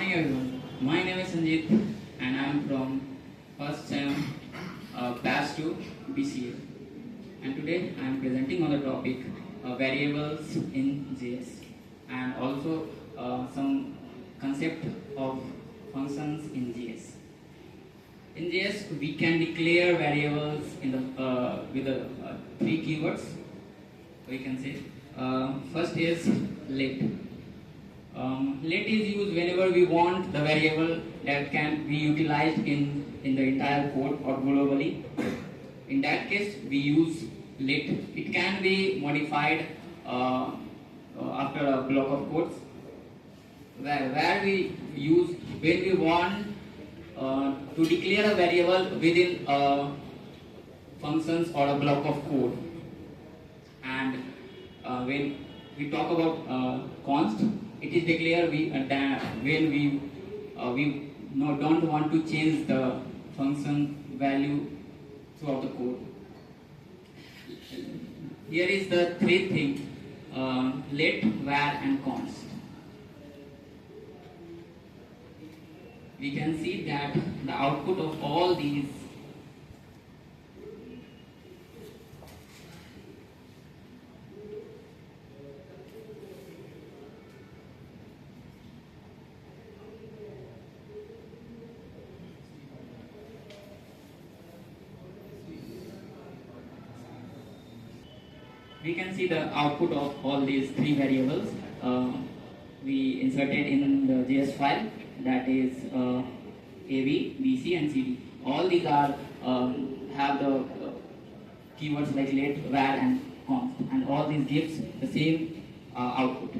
morning everyone. My name is Sanjeev and I am from first sem batch 2 BCA. And today I am presenting on the topic variables in JS and also some concept of functions in JS. In JS we can declare variables in the with the three keywords. We can say first is let. Let is used whenever we want the variable that can be utilized in the entire code or globally. In that case, we use let. It can be modified after a block of codes where we use when we want to declare a variable within functions or a block of code. And when we talk about const, it is declared when we don't want to change the function value throughout the code. Here is the three things: let, var, and const. We can see that the output of all these we can see the output of all these three variables we inserted in the JS file, that is AB, BC, and CD. All these are have the keywords like let, var, and const, and all these gives the same output.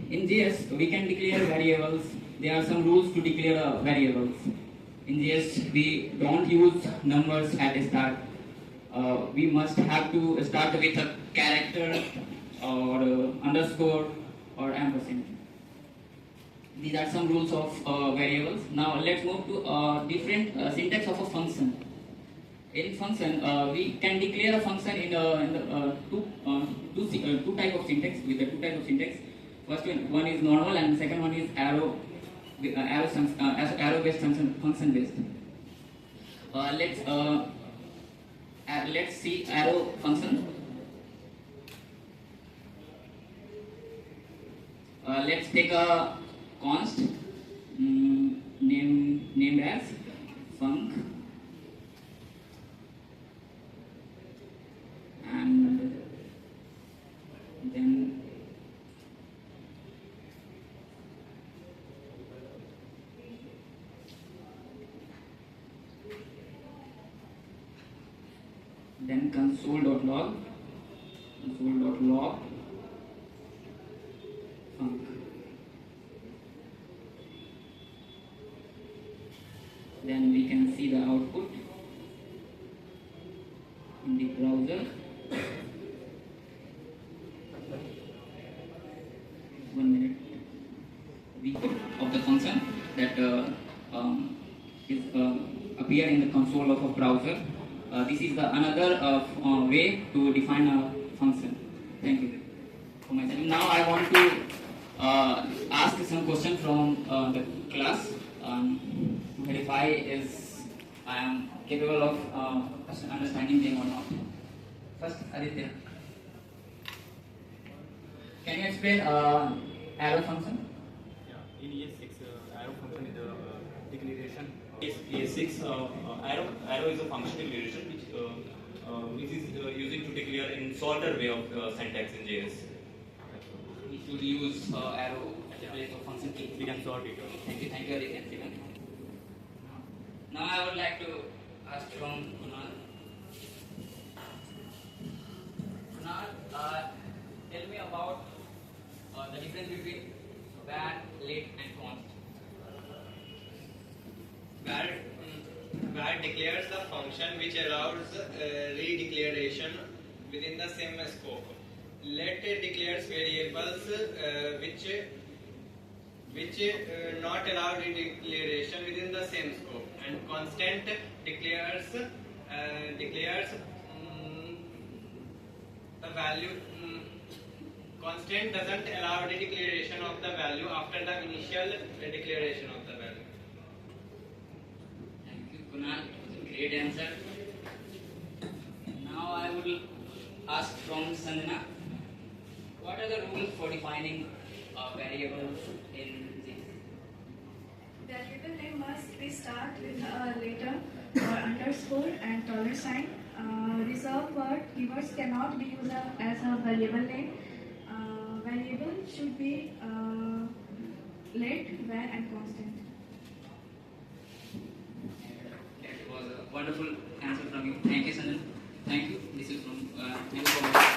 In JS we can declare variables. There are some rules to declare variables. In JS we don't use numbers at the start. We must have to start with a character or underscore or ampersand. These are some rules of variables. Now let's move to different syntax of a function. In function, we can declare a function in the two type of syntax. With the two type of syntax, first one is normal and second one is arrow based function based. Let's see arrow function. Let's take a const named as func, and then console.log func. Then we can see the output in the browser. One minute. The of the function that is appear in the console of a browser. This is the another way to define a function. Thank you for my time. Now I want to ask some question from the class to verify is I am capable of understanding them or not. First, Aditya, can you explain arrow function? Yeah, in ES6, arrow function is a declaration. ES6 arrow is a function declaration which is using to declare in shorter way of syntax in JS. We should use arrow as a place of function key. We can sort it. Thank you, Aditya. Now I would like to ask from Kunal. Kunal, tell me about the difference between var, let, and const. var declares the function which allows redeclaration within the same scope. Let declares variables which not allow redeclaration within the same scope, and constant declares the value Constant doesn't allow the declaration of the value after the initial declaration of the value. Thank you, Kunal. Great answer. Now I would ask from Sanjana, what are the rules for defining variables in this? Variable name must be start with a letter or underscore and dollar sign. Reserved word keywords cannot be used as a variable name. Variable should be let, when, and constant. That was a wonderful answer from you. Thank you, Sanjana. Thank you. This is from thank you for